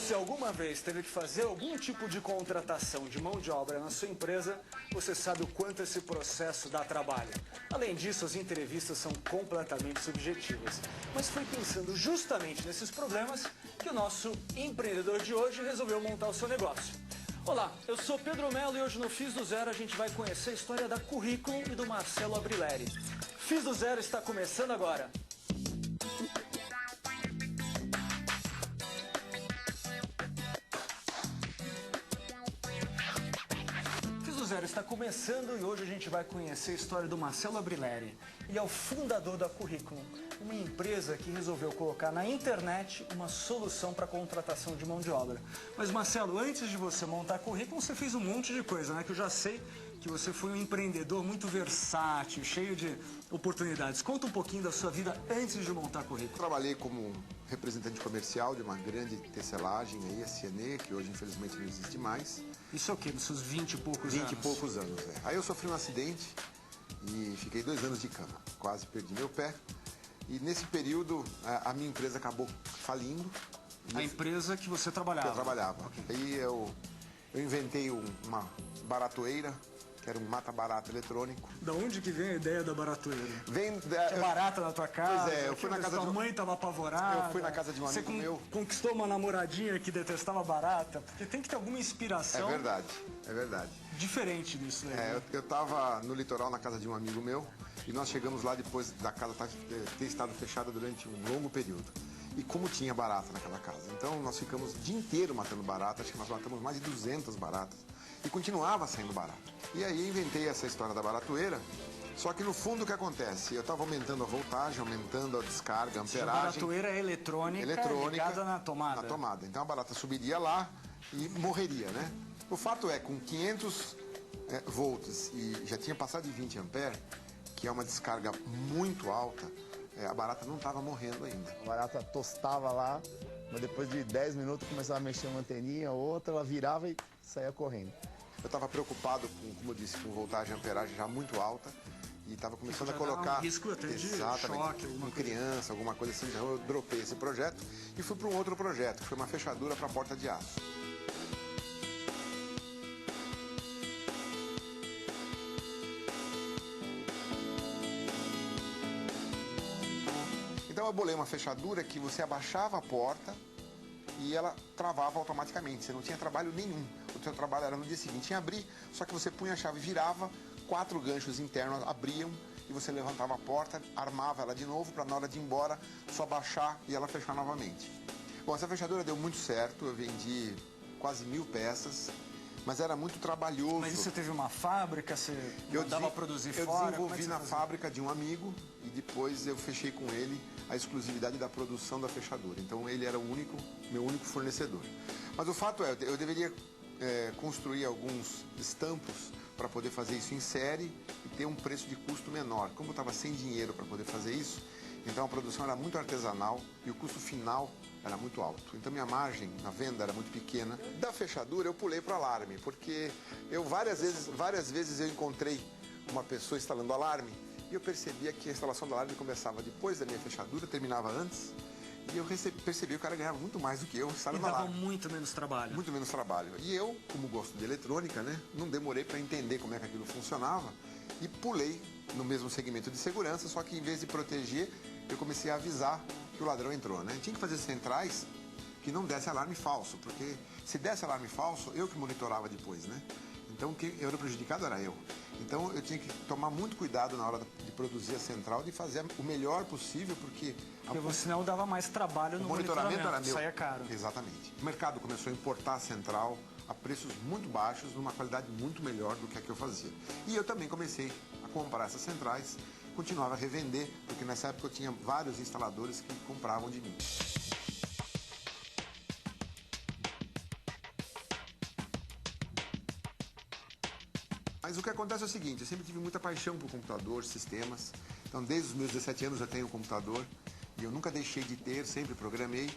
você alguma vez teve que fazer algum tipo de contratação de mão de obra na sua empresa, você sabe o quanto esse processo dá trabalho. Além disso, as entrevistas são completamente subjetivas. Mas foi pensando justamente nesses problemas que o nosso empreendedor de hoje resolveu montar o seu negócio. Olá, eu sou Pedro Melo e hoje no Fiz do Zero a gente vai conhecer a história da Currículum e do Marcelo Abrileri. Fiz do Zero está começando agora. Zero está começando e hoje a gente vai conhecer a história do Marcelo Abrileri. Ele é o fundador da Currículum, uma empresa que resolveu colocar na internet uma solução para a contratação de mão de obra. Mas Marcelo, antes de você montar a Currículum, você fez um monte de coisa, né? Que eu já sei que você foi um empreendedor muito versátil, cheio de oportunidades. Conta um pouquinho da sua vida antes de montar a Currículum. Trabalhei como representante comercial de uma grande tecelagem aí, a Cienê, que hoje infelizmente não existe mais. Isso é o quê? Nos seus 20 e poucos anos? 20 e poucos anos, é. Aí eu sofri um acidente e fiquei 2 anos de cama. Quase perdi meu pé. E nesse período a minha empresa acabou falindo. A empresa que você trabalhava? Que eu trabalhava. Okay. Aí eu inventei uma baratoeira, que era um mata-barata eletrônico. Da onde que vem a ideia da baratoeira? Vem Tinha barata na tua casa? Pois é, eu fui na casa de Sua mãe estava apavorada? Eu fui na casa de um amigo meu. Você conquistou uma namoradinha que detestava barata? Porque tem que ter alguma inspiração. É verdade, é verdade. Diferente disso aí. É, eu estava no litoral na casa de um amigo meu e nós chegamos lá depois da casa ter estado fechada durante um longo período. E como tinha barata naquela casa. Então nós ficamos o dia inteiro matando barata, acho que nós matamos mais de 200 baratas. E continuava saindo barata. E aí inventei essa história da baratoeira, só que no fundo o que acontece? Eu estava aumentando a voltagem, aumentando a descarga, a amperagem. A baratoeira é eletrônica ligada na tomada. Na tomada. Então a barata subiria lá e morreria, né? O fato é, com 500 volts e já tinha passado de 20 amperes, que é uma descarga muito alta, a barata não estava morrendo ainda. A barata tostava lá, mas depois de 10 minutos começava a mexer uma anteninha, outra, ela virava e saía correndo. Eu estava preocupado com, como eu disse, com voltagem e amperagem já muito alta e estava começando a colocar um risco até de choque, com criança, alguma coisa assim. Então eu dropei esse projeto e fui para um outro projeto, que foi uma fechadura para porta de aço. Então eu bolei uma fechadura que você abaixava a porta e ela travava automaticamente, você não tinha trabalho nenhum. O seu trabalho era no dia seguinte em abrir, só que você punha a chave, virava, 4 ganchos internos abriam e você levantava a porta, armava ela de novo para na hora de ir embora só baixar e ela fechar novamente. Bom, essa fechadura deu muito certo, eu vendi quase 1000 peças, mas era muito trabalhoso. Mas você teve uma fábrica, você mandava produzir fora? Eu desenvolvi na fábrica de um amigo e depois eu fechei com ele a exclusividade da produção da fechadura. Então ele era meu único fornecedor. Mas o fato é, eu deveria construir alguns estampos para poder fazer isso em série e ter um preço de custo menor. Como eu estava sem dinheiro para poder fazer isso, então a produção era muito artesanal e o custo final era muito alto. Então minha margem na venda era muito pequena. Da fechadura eu pulei para o alarme, porque eu várias vezes eu encontrei uma pessoa instalando alarme e eu percebia que a instalação do alarme começava depois da minha fechadura, terminava antes. E eu percebi que o cara ganhava muito mais do que eu instalando alarme. E dava muito menos trabalho. Muito menos trabalho. E eu, como gosto de eletrônica, né, não demorei para entender como é que aquilo funcionava e pulei no mesmo segmento de segurança, só que em vez de proteger, eu comecei a avisar que o ladrão entrou, né? Tinha que fazer centrais que não desse alarme falso, porque se desse alarme falso, eu que monitorava depois, né? Então quem era o prejudicado era eu. Então eu tinha que tomar muito cuidado na hora de produzir a central, de fazer o melhor possível, porque senão dava mais trabalho no monitoramento, era meu. Saía caro. Exatamente. O mercado começou a importar a central a preços muito baixos, numa qualidade muito melhor do que a que eu fazia. E eu também comecei a comprar essas centrais, continuava a revender, porque nessa época eu tinha vários instaladores que compravam de mim. Mas o que acontece é o seguinte, eu sempre tive muita paixão por computador, sistemas. Então, desde os meus 17 anos eu tenho um computador e eu nunca deixei de ter, sempre programei.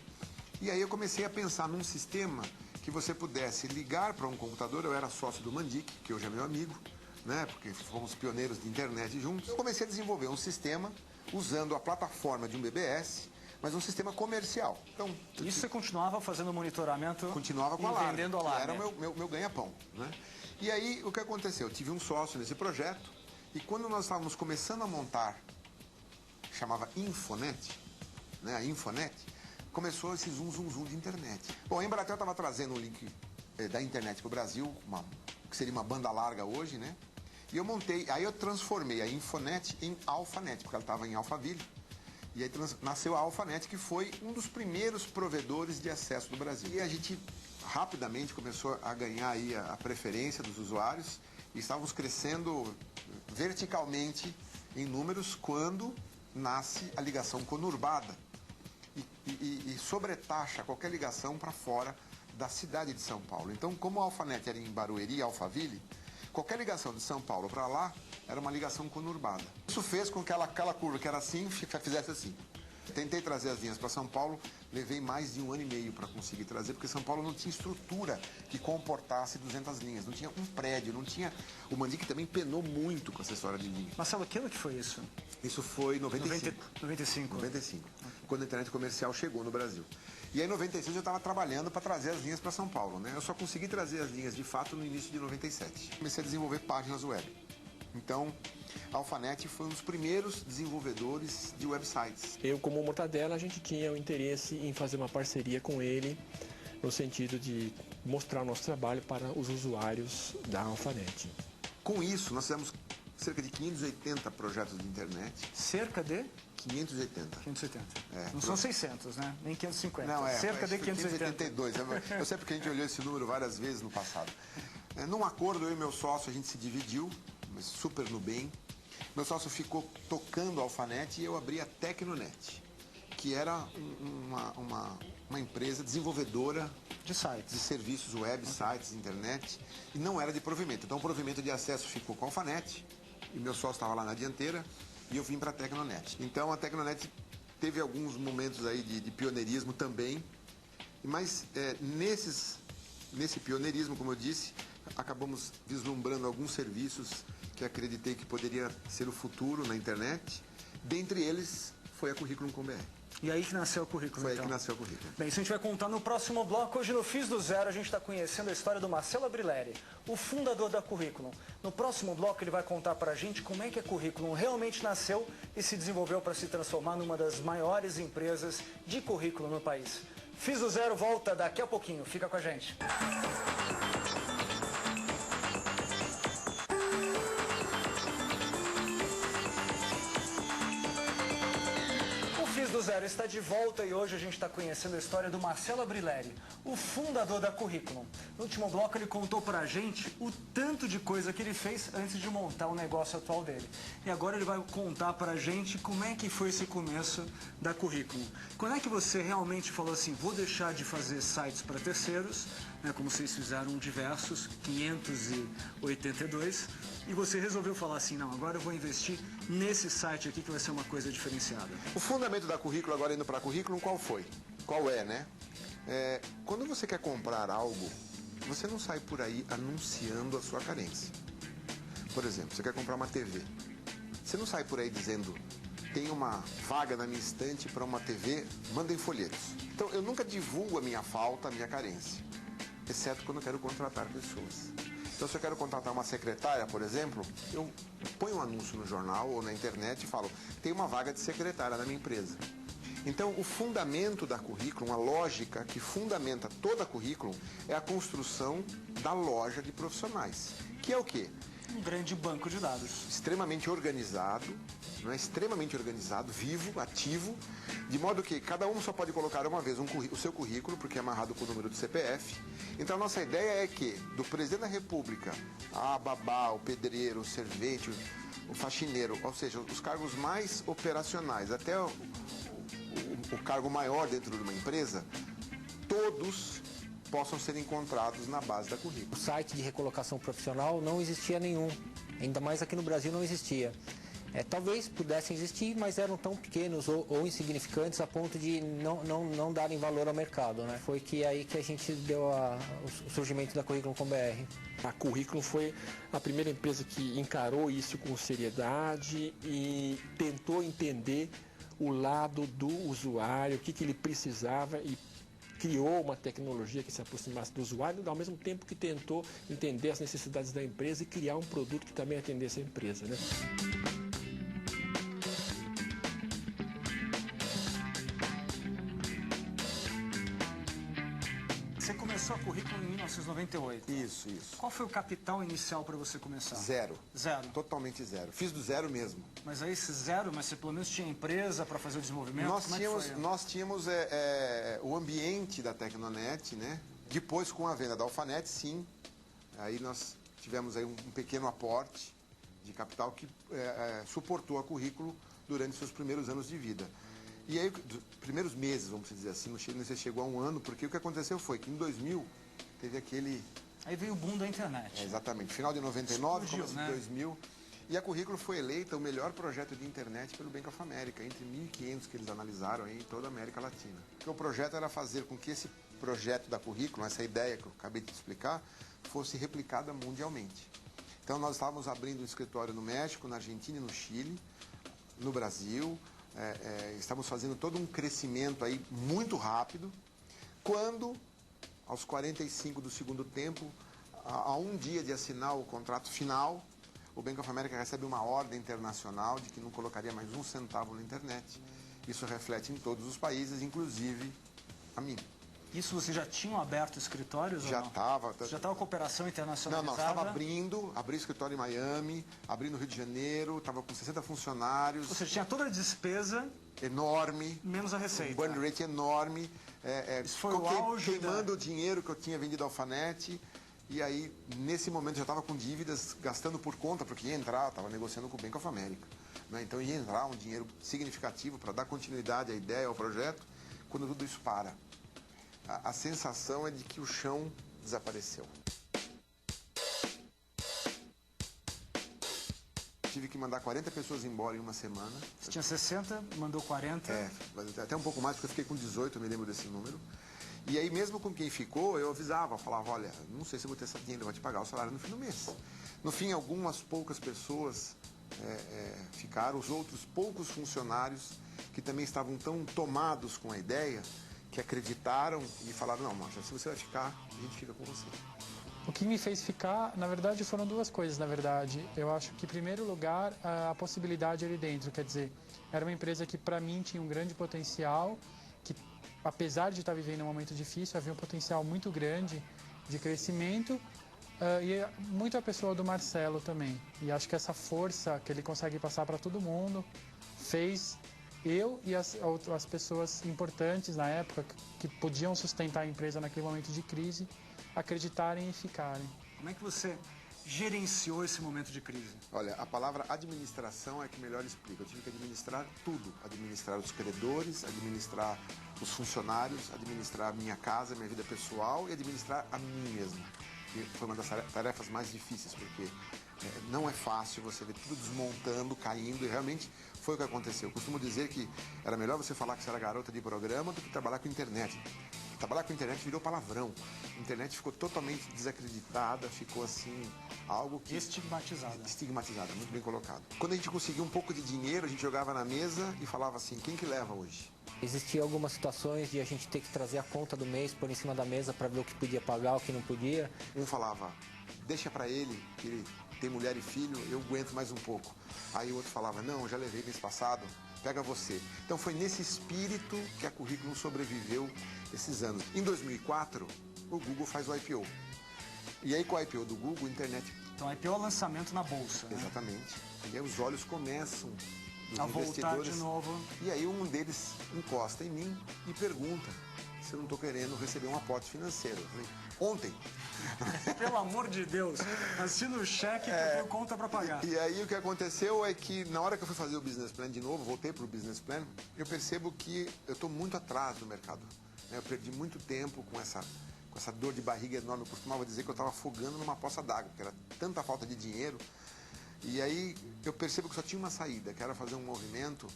E aí eu comecei a pensar num sistema que você pudesse ligar para um computador. Eu era sócio do Mandic, que hoje é meu amigo, né? Porque fomos pioneiros de internet juntos. Eu comecei a desenvolver um sistema usando a plataforma de um BBS, mas um sistema comercial. Então, Isso você continuava fazendo monitoramento? Continuava com e alarme, vendendo que alarme. era o meu ganha-pão, né? E aí, o que aconteceu? Eu tive um sócio nesse projeto, e quando nós estávamos começando a montar, chamava Infonet, né? A Infonet, começou esse zoom de internet. Bom, a Embratel estava trazendo um link da internet para o Brasil, que seria uma banda larga hoje, né? E eu montei, aí eu transformei a Infonet em Alphanet, porque ela estava em Alphaville. E aí nasceu a Alphanet, que foi um dos primeiros provedores de acesso do Brasil. E a gente rapidamente começou a ganhar aí a preferência dos usuários e estávamos crescendo verticalmente em números quando nasce a ligação conurbada e sobretaxa qualquer ligação para fora da cidade de São Paulo. Então, como a Alphanet era em Barueri e Alphaville, qualquer ligação de São Paulo para lá era uma ligação conurbada. Isso fez com que aquela curva que era assim, fizesse assim. Tentei trazer as linhas para São Paulo, levei mais de 1 ano e meio para conseguir trazer, porque São Paulo não tinha estrutura que comportasse 200 linhas, não tinha um prédio, não tinha... O Mandic também penou muito com essa história de linha. Marcelo, que ano que foi isso? Isso foi em 95. 95. Quando a internet comercial chegou no Brasil. E aí em 96 eu estava trabalhando para trazer as linhas para São Paulo, né? Eu só consegui trazer as linhas de fato no início de 97. Comecei a desenvolver páginas web. Então, a Alphanet foi um dos primeiros desenvolvedores de websites. Eu, como Mortadela, a gente tinha o interesse em fazer uma parceria com ele, no sentido de mostrar o nosso trabalho para os usuários da Alphanet. Com isso, nós fizemos cerca de 580 projetos de internet. Cerca de? 580. 580. É, Não são 600, né? Nem 550. Não, cerca de 580. 582. Eu sei porque a gente olhou esse número várias vezes no passado. Num acordo, eu e meu sócio, a gente se dividiu, mas super no bem. Meu sócio ficou tocando a Alphanet e eu abri a Tecnonet, que era uma empresa desenvolvedora de sites, de serviços web, sites, internet, e não era de provimento. Então o provimento de acesso ficou com a Alphanet, e meu sócio estava lá na dianteira, e eu vim para a Tecnonet. Então a Tecnonet teve alguns momentos aí de pioneirismo também, mas nesse pioneirismo, como eu disse, acabamos vislumbrando alguns serviços que acreditei que poderia ser o futuro na internet. Dentre eles foi a Curriculum.com.br. E aí que nasceu o currículo, Foi então. aí que nasceu o currículo. Bem, isso a gente vai contar no próximo bloco. Hoje no Fiz do Zero a gente está conhecendo a história do Marcelo Abrileri, o fundador da Curriculum. No próximo bloco ele vai contar para a gente como é que a Curriculum realmente nasceu e se desenvolveu para se transformar numa das maiores empresas de currículo no país. Fiz do Zero volta daqui a pouquinho. Fica com a gente. Do Zero está de volta e hoje a gente está conhecendo a história do Marcelo Abrileri, o fundador da Curriculum. No último bloco ele contou pra gente o tanto de coisa que ele fez antes de montar o negócio atual dele. E agora ele vai contar pra gente como é que foi esse começo da Curriculum. Quando é que você realmente falou assim, vou deixar de fazer sites para terceiros, né, como vocês fizeram diversos, 582, e você resolveu falar assim, não, agora eu vou investir nesse site aqui que vai ser uma coisa diferenciada. O fundamento da Currículo, agora indo para a Currículo, qual foi? Qual é, né? Quando você quer comprar algo, você não sai por aí anunciando a sua carência. Por exemplo, você quer comprar uma TV. Você não sai por aí dizendo, tem uma vaga na minha estante para uma TV, mandem folhetos. Então, eu nunca divulgo a minha falta, a minha carência, exceto quando eu quero contratar pessoas. Então, se eu quero contratar uma secretária, por exemplo, eu ponho um anúncio no jornal ou na internet e falo, tem uma vaga de secretária na minha empresa. Então, o fundamento da Curriculum, a lógica que fundamenta toda a Curriculum é a construção da loja de profissionais. Que é o quê? Um grande banco de dados. Extremamente organizado, não é? Extremamente organizado, vivo, ativo, de modo que cada um só pode colocar uma vez o seu currículo, porque é amarrado com o número do CPF. Então a nossa ideia é que, do presidente da República, a babá, o pedreiro, o servente, o faxineiro, ou seja, os cargos mais operacionais, até o cargo maior dentro de uma empresa, todos possam ser encontrados na base da Curriculum. O site de recolocação profissional não existia nenhum, ainda mais aqui no Brasil não existia. Talvez pudessem existir, mas eram tão pequenos ou insignificantes a ponto de não darem valor ao mercado, né? Foi aí que a gente deu o surgimento da Curriculum.com.br. A Curriculum foi a primeira empresa que encarou isso com seriedade e tentou entender o lado do usuário, o que ele precisava e criou uma tecnologia que se aproximasse do usuário, ao mesmo tempo que tentou entender as necessidades da empresa e criar um produto que também atendesse a empresa, né? Você começou a Currículo em 1998. Isso. Qual foi o capital inicial para você começar? Zero. Zero. Totalmente zero. Fiz do zero mesmo. Mas aí esse zero, mas você pelo menos tinha empresa para fazer o desenvolvimento? Nós tínhamos o ambiente da Tecnonet, né? Depois, com a venda da Alphanet, sim. Aí nós tivemos aí um pequeno aporte de capital que suportou a Currículo durante seus primeiros anos de vida. E aí, primeiros meses, vamos dizer assim, não chegou a um ano, porque o que aconteceu foi que em 2000 teve aquele... Aí veio o boom da internet. Exatamente, final de 99, Explodiu, começo de 2000. E a Currículo foi eleita o melhor projeto de internet pelo Bank of America, entre 1.500 que eles analisaram aí em toda a América Latina. Porque o projeto era fazer com que esse projeto da Currículo, essa ideia que eu acabei de te explicar, fosse replicada mundialmente. Então nós estávamos abrindo um escritório no México, na Argentina e no Chile, no Brasil. Estamos fazendo todo um crescimento aí muito rápido, quando, aos 45 do segundo tempo, a um dia de assinar o contrato final, o Bank of America recebe uma ordem internacional de que não colocaria mais um centavo na internet. Isso reflete em todos os países, inclusive a mim. Isso você já tinha aberto escritórios? Já estava. Já estava com operação internacionalizada? Não, estava abri escritório em Miami, abri no Rio de Janeiro, estava com 60 funcionários. Você tinha toda a despesa... Enorme. Menos a receita. Um burn rate enorme. Isso foi o auge queimando o dinheiro que eu tinha vendido ao Alphanet. E aí, nesse momento, eu já estava com dívidas, gastando por conta, porque ia entrar, estava negociando com o Bank of America. Né? Então ia entrar um dinheiro significativo para dar continuidade à ideia, ao projeto, quando tudo isso para. A sensação é de que o chão desapareceu. Tive que mandar 40 pessoas embora em uma semana. Você tinha 60, mandou 40? Até um pouco mais, porque eu fiquei com 18, eu me lembro desse número. E aí, mesmo com quem ficou, eu avisava, falava, olha, não sei se eu vou ter essa dinheiro, eu vou te pagar o salário no fim do mês. No fim, algumas poucas pessoas ficaram, os outros poucos funcionários que também estavam tão tomados com a ideia, que acreditaram e falaram, não, Marcia, se você vai ficar, a gente fica com você. O que me fez ficar, na verdade, foram duas coisas, na verdade. Eu acho que, em primeiro lugar, a possibilidade ali dentro, quer dizer, era uma empresa que, para mim, tinha um grande potencial, que, apesar de estar vivendo um momento difícil, havia um potencial muito grande de crescimento, e muito a pessoa do Marcelo também. E acho que essa força que ele consegue passar para todo mundo fez eu e as pessoas importantes na época que podiam sustentar a empresa naquele momento de crise acreditarem e ficarem. Como é que você gerenciou esse momento de crise? Olha, a palavra administração é que melhor explica. Eu tive que administrar tudo. Administrar os credores, administrar os funcionários, administrar a minha casa, a minha vida pessoal e administrar a mim mesmo. E foi uma das tarefas mais difíceis, porque não é fácil você ver tudo desmontando, caindo, e realmente foi o que aconteceu. Eu costumo dizer que era melhor você falar que você era garota de programa do que trabalhar com internet. Trabalhar com internet virou palavrão. A internet ficou totalmente desacreditada, ficou assim, algo que... Estigmatizada, muito bem colocado. Quando a gente conseguia um pouco de dinheiro, a gente jogava na mesa e falava assim, quem que leva hoje? Existiam algumas situações de a gente ter que trazer a conta do mês por em cima da mesa para ver o que podia pagar, o que não podia. Um falava, deixa para ele, que ele tem mulher e filho, eu aguento mais um pouco. Aí o outro falava, não, já levei mês passado, pega você. Então foi nesse espírito que a Currículo sobreviveu esses anos. Em 2004, o Google faz o IPO. E aí com o IPO do Google, a internet... Então o IPO é o lançamento na bolsa, né? Exatamente. E aí os olhos começam dos a voltar investidores. de novo. E aí um deles encosta em mim e pergunta se eu não estou querendo receber um aporte financeiro. Eu falei, ontem. Pelo amor de Deus, assina o cheque que eu tenho conta para pagar. E aí o que aconteceu é que na hora que eu fui fazer o business plan de novo, voltei para o business plan, eu percebo que eu estou muito atrás do mercado. Eu perdi muito tempo com essa dor de barriga enorme. Eu costumava dizer que eu estava afogando numa poça d'água, porque era tanta falta de dinheiro. E aí eu percebo que só tinha uma saída, que era fazer um movimento,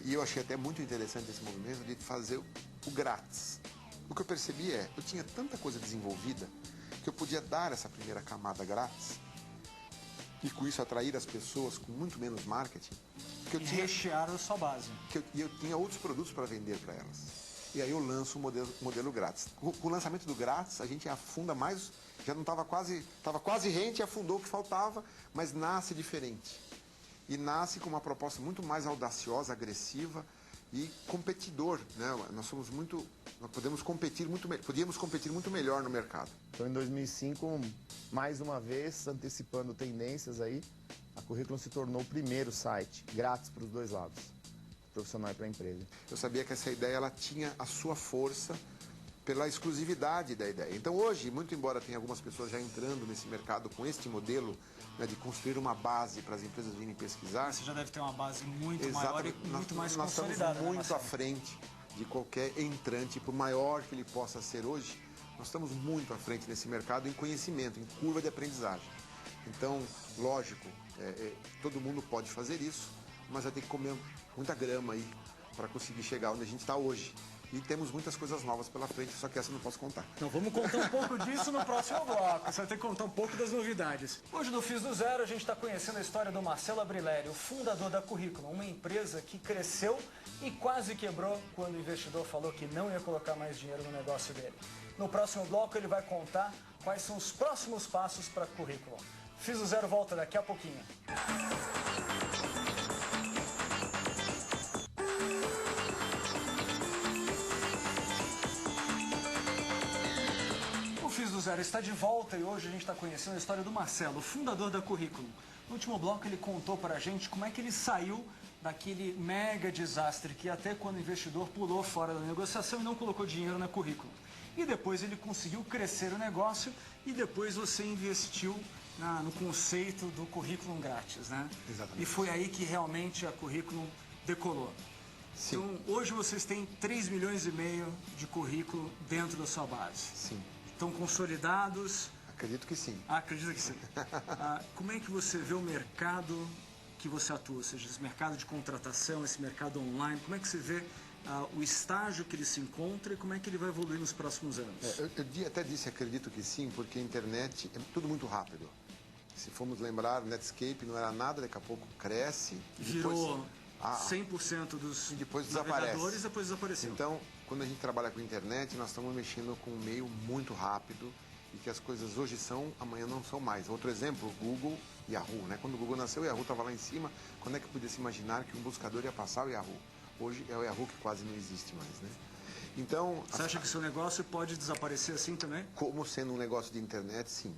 e eu achei até muito interessante esse movimento, de fazer o grátis. O que eu percebi eu tinha tanta coisa desenvolvida, que eu podia dar essa primeira camada grátis, e com isso atrair as pessoas com muito menos marketing, que eu E tinha, rechearam a sua base. e eu tinha outros produtos para vender para elas. E aí eu lanço o modelo grátis. Com o lançamento do grátis, a gente afunda mais, já não estava quase rente, afundou o que faltava, mas nasce diferente. E nasce com uma proposta muito mais audaciosa, agressiva e competidor, né? Nós podíamos competir muito melhor no mercado. Então, em 2005, mais uma vez, antecipando tendências aí, a Currículo se tornou o primeiro site grátis para os dois lados, profissional e para a empresa. Eu sabia que essa ideia ela tinha a sua força pela exclusividade da ideia. Então hoje, muito embora tenha algumas pessoas já entrando nesse mercado com este modelo, né, de construir uma base para as empresas virem pesquisar, Você já deve ter uma base muito exato, maior e muito mais nós consolidada. estamos muito né, à frente de qualquer entrante, por maior que ele possa ser hoje, nós estamos muito à frente nesse mercado em conhecimento, em curva de aprendizagem. Então, lógico, todo mundo pode fazer isso, mas vai ter que comer muita grama aí para conseguir chegar onde a gente está hoje. E temos muitas coisas novas pela frente, só que essa eu não posso contar. Então vamos contar um pouco disso no próximo bloco. Você vai ter que contar um pouco das novidades. Hoje no Fiz do Zero a gente está conhecendo a história do Marcelo Abrileri, o fundador da Currículo, uma empresa que cresceu e quase quebrou quando o investidor falou que não ia colocar mais dinheiro no negócio dele. No próximo bloco ele vai contar quais são os próximos passos para a Currículo. Fiz do Zero volta daqui a pouquinho. Fiz do Zero está de volta e hoje a gente está conhecendo a história do Marcelo, fundador da Currículo. No último bloco ele contou para a gente como é que ele saiu daquele mega desastre que até quando o investidor pulou fora da negociação e não colocou dinheiro na Currículo. E depois ele conseguiu crescer o negócio e depois você investiu no conceito do currículo grátis, né? Exatamente. E foi aí que realmente a Currículo decolou. Sim. Então hoje vocês têm 3,5 milhões de currículo dentro da sua base. Sim. Estão consolidados? Acredito que sim. Acredito que sim. Como é que você vê o mercado que você atua? Ou seja, esse mercado de contratação, esse mercado online, como é que você vê o estágio que ele se encontra e como é que ele vai evoluir nos próximos anos? Eu até disse acredito que sim, porque a internet é tudo muito rápido. Se formos lembrar, o Netscape não era nada, daqui a pouco cresce. E Virou depois, 100% dos e depois navegadores, depois desapareceu. Então, quando a gente trabalha com internet, nós estamos mexendo com um meio muito rápido e que as coisas hoje são, amanhã não são mais. Outro exemplo, Google e Yahoo, né? Quando o Google nasceu, o Yahoo estava lá em cima. Quando é que podia se imaginar que um buscador ia passar o Yahoo? Hoje é o Yahoo que quase não existe mais, né? Então, Você acha que o seu negócio pode desaparecer assim também? como sendo um negócio de internet, sim.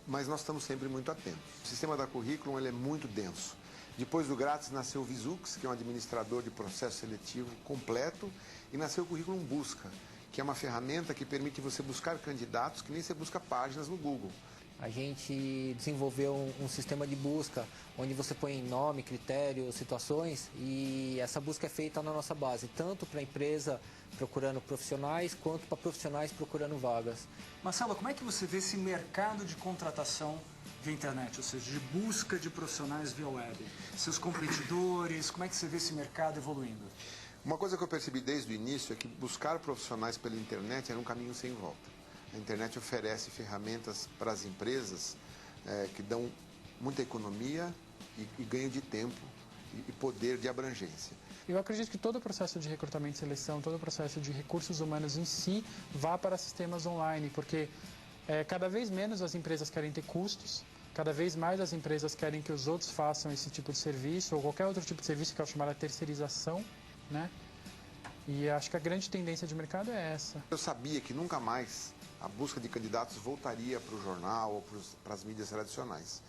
Mas nós estamos sempre muito atentos. O sistema da Currículo ele é muito denso. Depois do grátis nasceu o Visux, que é um administrador de processo seletivo completo, e nasceu o Currículo Busca, que é uma ferramenta que permite você buscar candidatos que nem você busca páginas no Google. A gente desenvolveu um sistema de busca onde você põe nome, critério, situações e essa busca é feita na nossa base, tanto para a empresa procurando profissionais quanto para profissionais procurando vagas. Marcelo, como é que você vê esse mercado de contratação via internet, ou seja, de busca de profissionais via web? Seus competidores, como é que você vê esse mercado evoluindo? Uma coisa que eu percebi desde o início é que buscar profissionais pela internet era um caminho sem volta. A internet oferece ferramentas para as empresas que dão muita economia e ganho de tempo e poder de abrangência. Eu acredito que todo o processo de recrutamento e seleção, todo o processo de recursos humanos em si, vá para sistemas online, porque cada vez menos as empresas querem ter custos, cada vez mais as empresas querem que os outros façam esse tipo de serviço, ou qualquer outro tipo de serviço que é o chamado de terceirização, né? E acho que a grande tendência de mercado é essa. Eu sabia que nunca mais a busca de candidatos voltaria para o jornal ou para as mídias tradicionais.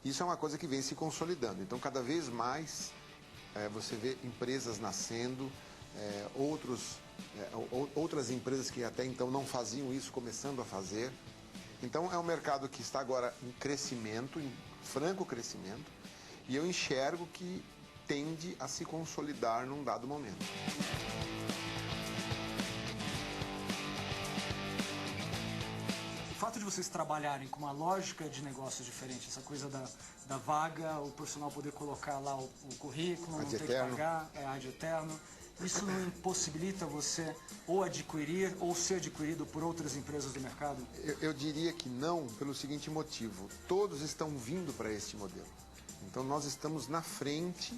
Isso é uma coisa que vem se consolidando. Então, cada vez mais você vê empresas nascendo, outras empresas que até então não faziam isso, começando a fazer. Então, é um mercado que está agora em crescimento, em franco crescimento, e eu enxergo que tende a se consolidar num dado momento. O fato de vocês trabalharem com uma lógica de negócio diferente, essa coisa da vaga, o profissional poder colocar lá o currículo, não ter que pagar, ad eterno, isso não impossibilita você ou adquirir ou ser adquirido por outras empresas do mercado? Eu diria que não, pelo seguinte motivo. Todos estão vindo para este modelo. Então, nós estamos na frente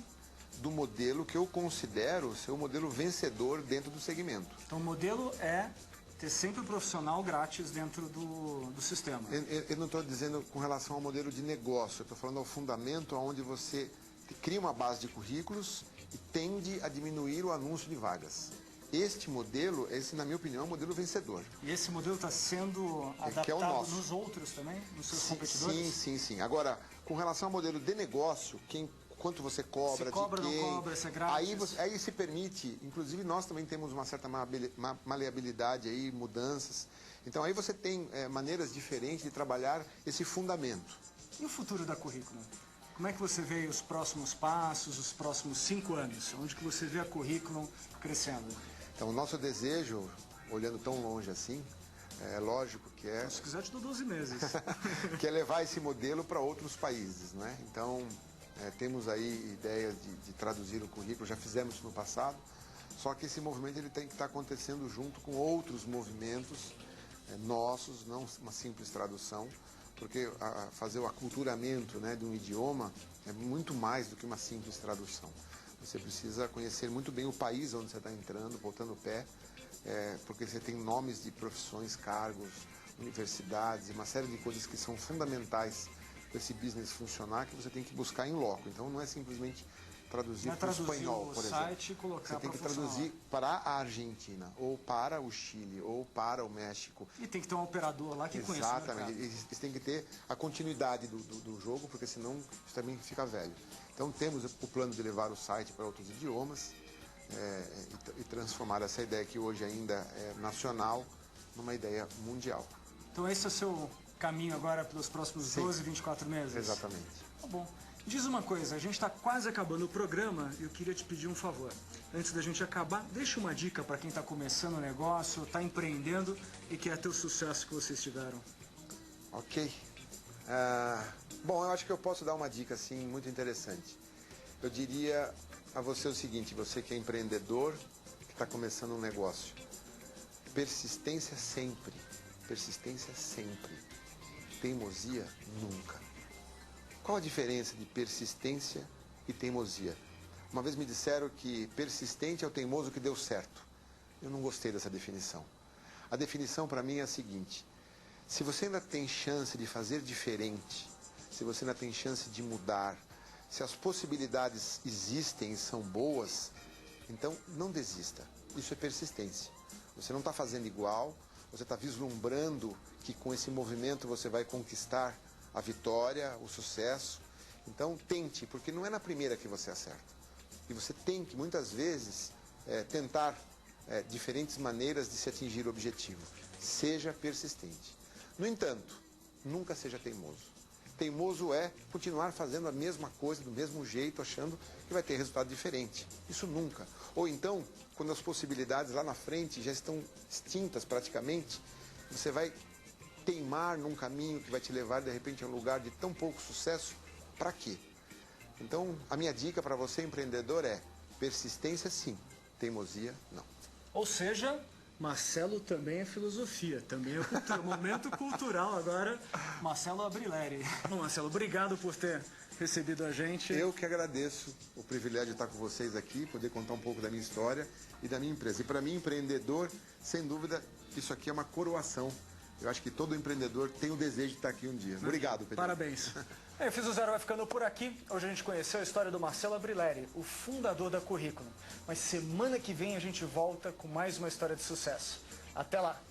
do modelo que eu considero ser o modelo vencedor dentro do segmento. Então o modelo é ter sempre o profissional grátis dentro do sistema. Eu não estou dizendo com relação ao modelo de negócio, eu estou falando ao fundamento onde você cria uma base de currículos e tende a diminuir o anúncio de vagas. Este modelo, na minha opinião, é um modelo vencedor. E esse modelo está sendo adaptado nos outros também, nos seus competidores? Sim. Agora, com relação ao modelo de negócio, quanto você cobra, se cobra, de quem, não cobra, se é grátis. Aí se permite, inclusive nós também temos uma certa maleabilidade aí, mudanças. Então aí você tem maneiras diferentes de trabalhar esse fundamento. E o futuro da Currículo? Como é que você vê os próximos passos, os próximos 5 anos? Onde que você vê a Currículo crescendo? Então o nosso desejo, olhando tão longe assim, é lógico que é... Se quiser, eu te dou 12 meses. que é levar esse modelo para outros países, né? Então, temos aí ideias de traduzir o currículo, já fizemos isso no passado, só que esse movimento ele tem que estar acontecendo junto com outros movimentos nossos, não uma simples tradução, porque fazer o aculturamento, né, de um idioma é muito mais do que uma simples tradução. Você precisa conhecer muito bem o país onde você está entrando, botando o pé, porque você tem nomes de profissões, cargos, universidades, uma série de coisas que são fundamentais para esse business funcionar, que você tem que buscar em loco. Então não é simplesmente traduzir para o espanhol, por exemplo. E colocar você tem que traduzir para a Argentina, ou para o Chile, ou para o México. E tem que ter um operador lá que conhece o mercado. Exatamente. Você tem que ter a continuidade do jogo, porque senão isso também fica velho. Então temos o plano de levar o site para outros idiomas e transformar essa ideia que hoje ainda é nacional numa ideia mundial. Então esse é o seu caminho agora pelos próximos 12, 24 meses? Exatamente. Tá bom. Diz uma coisa, a gente está quase acabando o programa e eu queria te pedir um favor. Antes da gente acabar, deixa uma dica para quem está começando o negócio, está empreendendo e quer ter o sucesso que vocês tiveram. Ok. Bom, eu acho que eu posso dar uma dica assim muito interessante. Eu diria a você o seguinte, você que é empreendedor, que está começando um negócio. Persistência sempre. Persistência sempre. Teimosia nunca. Qual a diferença de persistência e teimosia? Uma vez me disseram que persistente é o teimoso que deu certo. Eu não gostei dessa definição. A definição para mim é a seguinte: se você ainda tem chance de fazer diferente, se você ainda tem chance de mudar, se as possibilidades existem e são boas, então não desista. Isso é persistência. Você não está fazendo igual, você está vislumbrando que com esse movimento você vai conquistar a vitória, o sucesso. Então tente, porque não é na primeira que você acerta. E você tem que, muitas vezes, tentar diferentes maneiras de se atingir o objetivo. Seja persistente. No entanto, nunca seja teimoso. Teimoso é continuar fazendo a mesma coisa, do mesmo jeito, achando que vai ter resultado diferente. Isso nunca. Ou então, quando as possibilidades lá na frente já estão extintas praticamente, você vai teimar num caminho que vai te levar, de repente, a um lugar de tão pouco sucesso. Para quê? Então, a minha dica para você, empreendedor, é persistência sim, teimosia não. Ou seja, Marcelo também é filosofia, também é cultura. Momento cultural agora, Marcelo Abrileri. Bom, Marcelo, obrigado por ter recebido a gente. Eu que agradeço o privilégio de estar com vocês aqui, poder contar um pouco da minha história e da minha empresa. E para mim, empreendedor, sem dúvida, isso aqui é uma coroação. Eu acho que todo empreendedor tem o desejo de estar aqui um dia. Obrigado, Pedro. Parabéns. Eu Fiz o Zero vai ficando por aqui. Hoje a gente conheceu a história do Marcelo Abrileri, o fundador da Currículo. Mas semana que vem a gente volta com mais uma história de sucesso. Até lá!